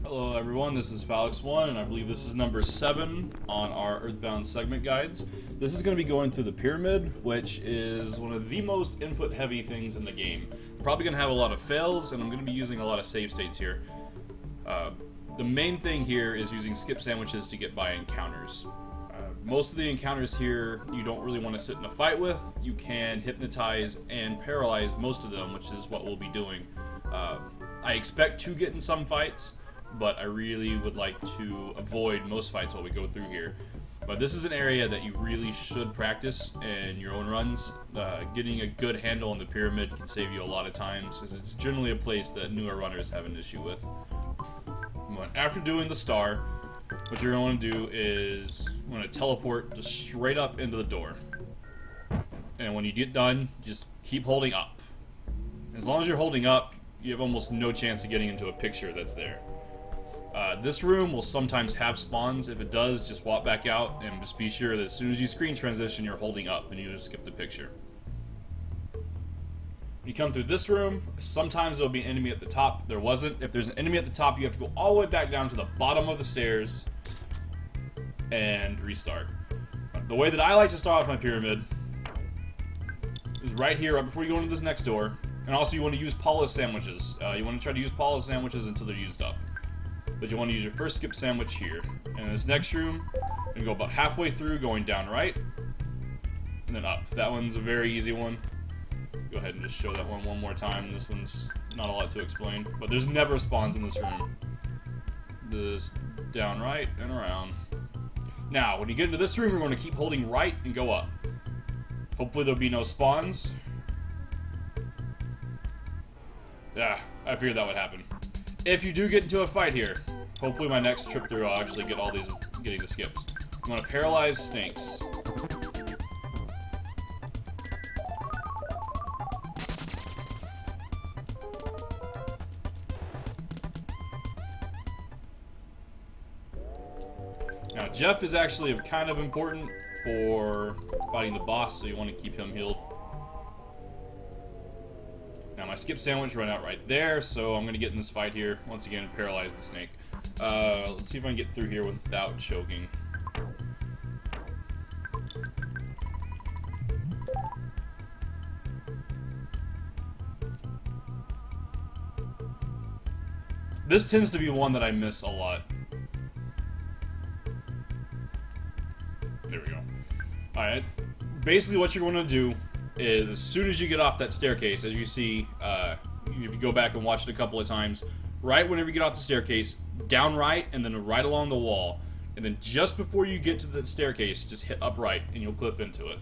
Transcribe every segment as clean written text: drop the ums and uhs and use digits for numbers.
Hello everyone, this is Phalix1, and I believe this is number 7 on our Earthbound segment guides. This is going to be going through the pyramid, which is one of the most input-heavy things in the game. I'm probably going to have a lot of fails, and I'm going to be using a lot of save states here. The main thing here is using skip sandwiches to get by encounters. Most of the encounters here you don't really want to sit in a fight with. You can hypnotize and paralyze most of them, which is what we'll be doing. I expect to get in some fights, but I really would like to avoid most fights while we go through here. But this is an area that you really should practice in your own runs. Getting a good handle on the pyramid can save you a lot of times, because it's generally a place that newer runners have an issue with. But after doing the star, what you're going to do is you're going to teleport just straight up into the door. And when you get done, just keep holding up. As long as you're holding up, you have almost no chance of getting into a picture that's there. This room will sometimes have spawns. If it does, just walk back out and just be sure that as soon as you screen transition, you're holding up and you just skip the picture. When you come through this room, sometimes there'll be an enemy at the top. There wasn't. If there's an enemy at the top, you have to go all the way back down to the bottom of the stairs and restart. The way that I like to start off my pyramid is right here, right before you go into this next door. And also you want to use Paula's sandwiches. You want to try to use Paula's sandwiches until they're used up. But you want to use your first skip sandwich here. And in this next room, you're going to go about halfway through, going down right, and then up. That one's a very easy one. Go ahead and just show that one more time. This one's not a lot to explain. But there's never spawns in this room. This down right and around. Now, when you get into this room, you're going to keep holding right and go up. Hopefully there'll be no spawns. Yeah, I figured that would happen. If you do get into a fight here, hopefully my next trip through I'll actually get all these, getting the skips. I'm going to paralyze snakes. Now Jeff is actually kind of important for fighting the boss, so you want to keep him healed. Now my skip sandwich ran out right there, so I'm going to get in this fight here. Once again, paralyze the snake. Let's see if I can get through here without choking. This tends to be one that I miss a lot. There we go. Alright, basically what you're going to do is as soon as you get off that staircase, as you see, if you go back and watch it a couple of times, right whenever you get off the staircase, down right, and then right along the wall, and then just before you get to the staircase, just hit up right, and you'll clip into it.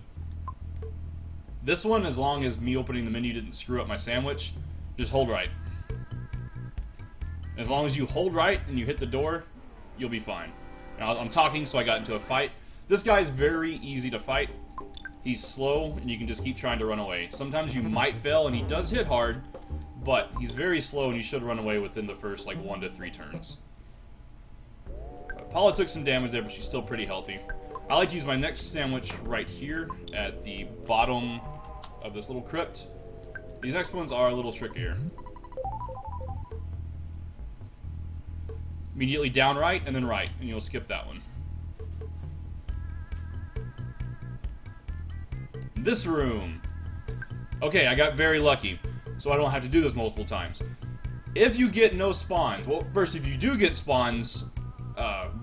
This one, as long as me opening the menu didn't screw up my sandwich, just hold right. As long as you hold right and you hit the door, you'll be fine. Now, I'm talking, so I got into a fight. This guy's very easy to fight. He's slow, and you can just keep trying to run away. Sometimes you might fail, and he does hit hard, but he's very slow, and you should run away within the first, like, 1 to 3 turns. Paula took some damage there, but she's still pretty healthy. I like to use my next sandwich right here at the bottom of this little crypt. These next ones are a little trickier. Immediately down right, and then right, and you'll skip that one. This room. Okay, I got very lucky, so I don't have to do this multiple times. If you get no spawns, well, first, if you do get spawns,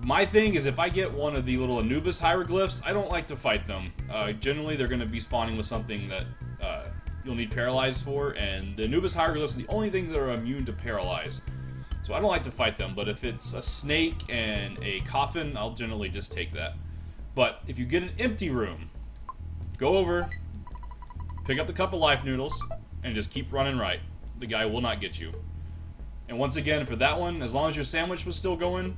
my thing is if I get one of the little Anubis hieroglyphs, I don't like to fight them. Generally, they're going to be spawning with something that you'll need paralyzed for, and the Anubis hieroglyphs are the only things that are immune to paralyze. So I don't like to fight them, but if it's a snake and a coffin, I'll generally just take that. But if you get an empty room, go over, pick up the cup of life noodles, and just keep running right. The guy will not get you. And once again, for that one, as long as your sandwich was still going,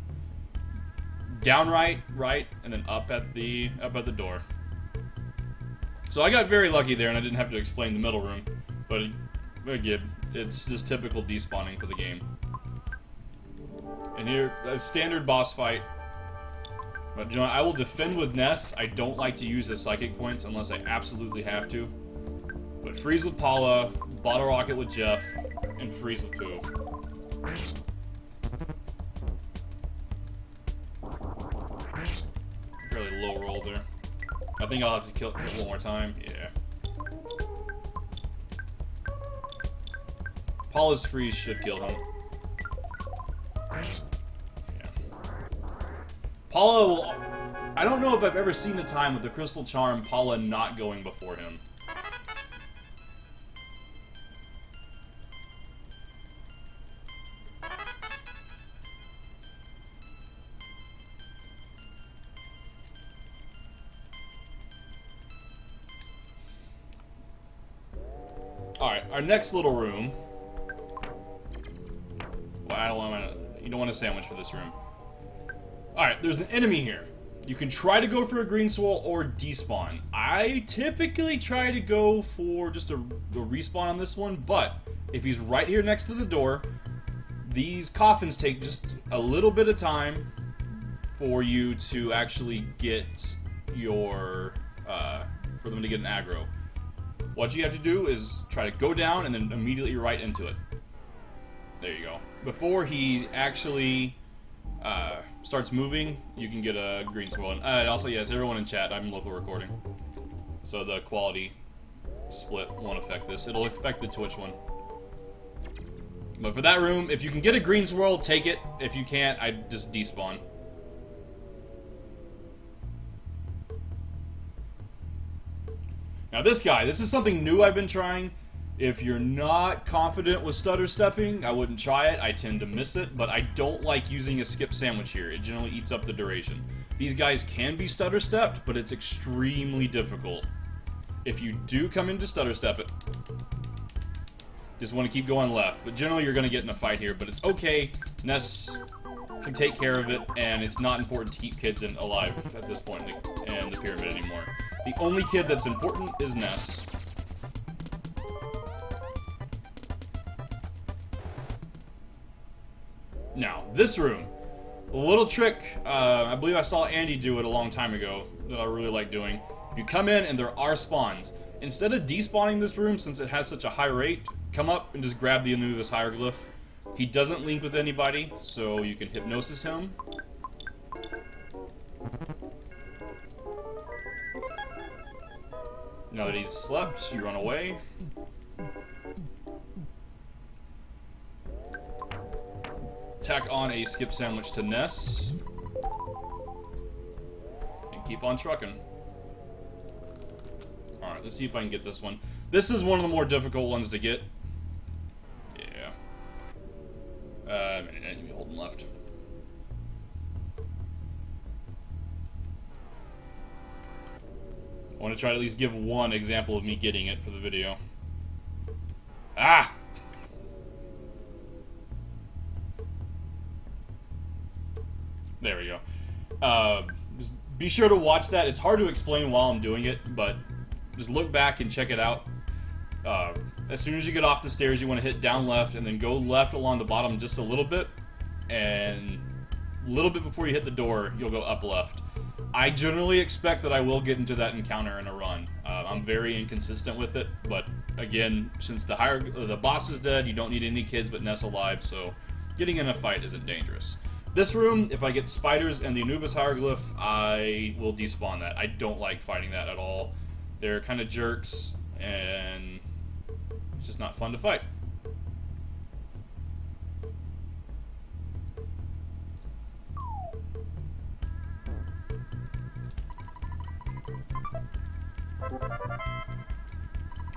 down right, right, and then up at the door. So I got very lucky there, and I didn't have to explain the middle room. But again, it's just typical despawning for the game. And here, a standard boss fight. But you know, I will defend with Ness. I don't like to use the psychic points unless I absolutely have to. But freeze with Paula, bottle rocket with Jeff, and freeze with Pooh. I think I'll have to kill it one more time. Yeah. Paula's freeze should kill him. Yeah. Paula will... I don't know if I've ever seen a time with the Crystal Charm, Paula not going before him. Alright, our next little room. Well, you don't want a sandwich for this room. Alright, there's an enemy here. You can try to go for a green swirl or despawn. I typically try to go for just a respawn on this one, but if he's right here next to the door, these coffins take just a little bit of time for you to actually get your, for them to get an aggro. What you have to do is try to go down and then immediately right into it. There you go. Before he actually starts moving, you can get a green swirl. And also, yes, everyone in chat, I'm local recording. So the quality split won't affect this. It'll affect the Twitch one. But for that room, if you can get a green swirl, take it. If you can't, I just despawn. Now this guy, this is something new I've been trying. If you're not confident with stutter stepping, I wouldn't try it. I tend to miss it, but I don't like using a skip sandwich here. It generally eats up the duration. These guys can be stutter stepped, but it's extremely difficult. If you do come into stutter step it, just want to keep going left. But generally you're going to get in a fight here, but it's okay. Ness can take care of it, and it's not important to keep kids alive at this point in the pyramid anymore. The only kid that's important is Ness. Now, this room. A little trick, I believe I saw Andy do it a long time ago, that I really like doing. If you come in and there are spawns, instead of despawning this room since it has such a high rate, come up and just grab the Anubis hieroglyph. He doesn't link with anybody, so you can hypnosis him. Now that he's slept, you run away. Tack on a skip sandwich to Ness. And keep on trucking. Alright, let's see if I can get this one. This is one of the more difficult ones to get. Yeah. Enemy holding left. I want to try to at least give one example of me getting it for the video. Ah! There we go. Just be sure to watch that. It's hard to explain while I'm doing it, but just look back and check it out. As soon as you get off the stairs, you want to hit down left, and then go left along the bottom just a little bit, and a little bit before you hit the door, you'll go up left. I generally expect that I will get into that encounter in a run. I'm very inconsistent with it, but again, since the boss is dead, you don't need any kids but Ness alive, so getting in a fight isn't dangerous. This room, if I get spiders and the Anubis hieroglyph, I will despawn that. I don't like fighting that at all. They're kind of jerks, and it's just not fun to fight.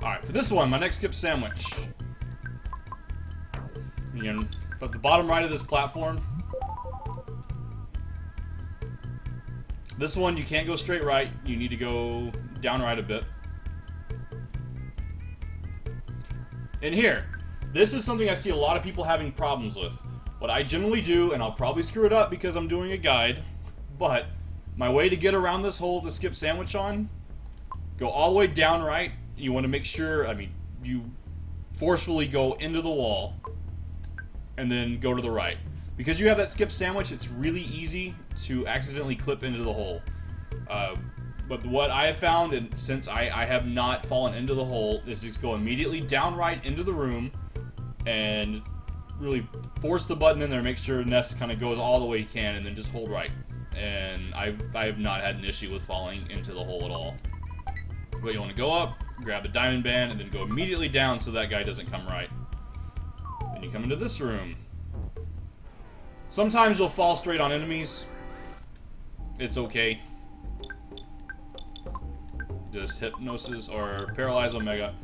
Alright, for this one, my next skip sandwich. Again, at the bottom right of this platform. This one, you can't go straight right. You need to go down right a bit. And here, this is something I see a lot of people having problems with. What I generally do, and I'll probably screw it up because I'm doing a guide, but my way to get around this hole to skip sandwich on, go all the way down right. You want to make sure, you forcefully go into the wall and then go to the right. Because you have that skip sandwich, it's really easy to accidentally clip into the hole. But what I have found, and since I have not fallen into the hole, is just go immediately down right into the room and really force the button in there, make sure Ness kind of goes all the way he can, and then just hold right. and I have not had an issue with falling into the hole at all. But you want to go up, grab a diamond band, and then go immediately down so that guy doesn't come right. Then you come into this room. Sometimes you'll fall straight on enemies. It's okay. Just hypnosis or paralyze Omega.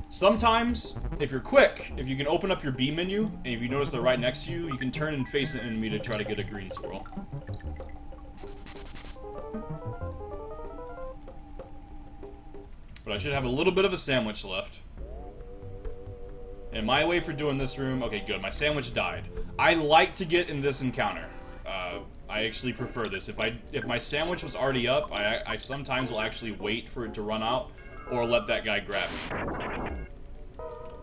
Sometimes, if you're quick, if you can open up your B menu, and if you notice they're right next to you, you can turn and face an enemy to try to get a green squirrel. But I should have a little bit of a sandwich left. And my way for doing this room... Okay, good. My sandwich died. I like to get in this encounter. I actually prefer this. If my sandwich was already up, I sometimes will actually wait for it to run out, or let that guy grab me.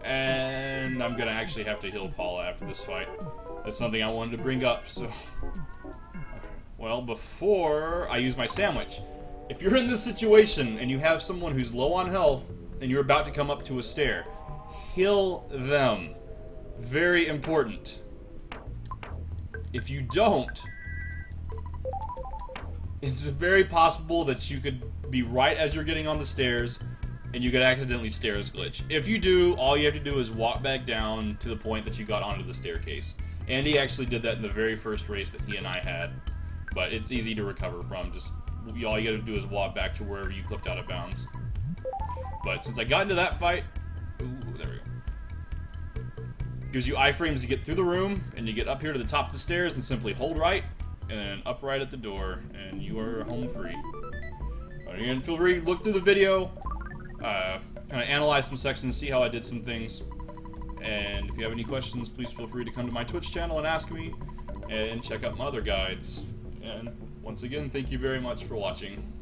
And I'm gonna actually have to heal Paula after this fight. That's something I wanted to bring up, so... Okay. Well, before I use my sandwich... If you're in this situation and you have someone who's low on health and you're about to come up to a stair, heal them. Very important. If you don't, it's very possible that you could be right as you're getting on the stairs and you could accidentally stairs glitch. If you do, all you have to do is walk back down to the point that you got onto the staircase. Andy actually did that in the very first race that he and I had, but it's easy to recover from. Just all you gotta do is walk back to wherever you clipped out of bounds. But since I got into that fight... Ooh, there we go. Gives you iframes to get through the room, and you get up here to the top of the stairs and simply hold right, and then up right at the door, and you are home free. But again, feel free to look through the video, kind of analyze some sections, see how I did some things. And if you have any questions, please feel free to come to my Twitch channel and ask me, and check out my other guides. And once again, thank you very much for watching.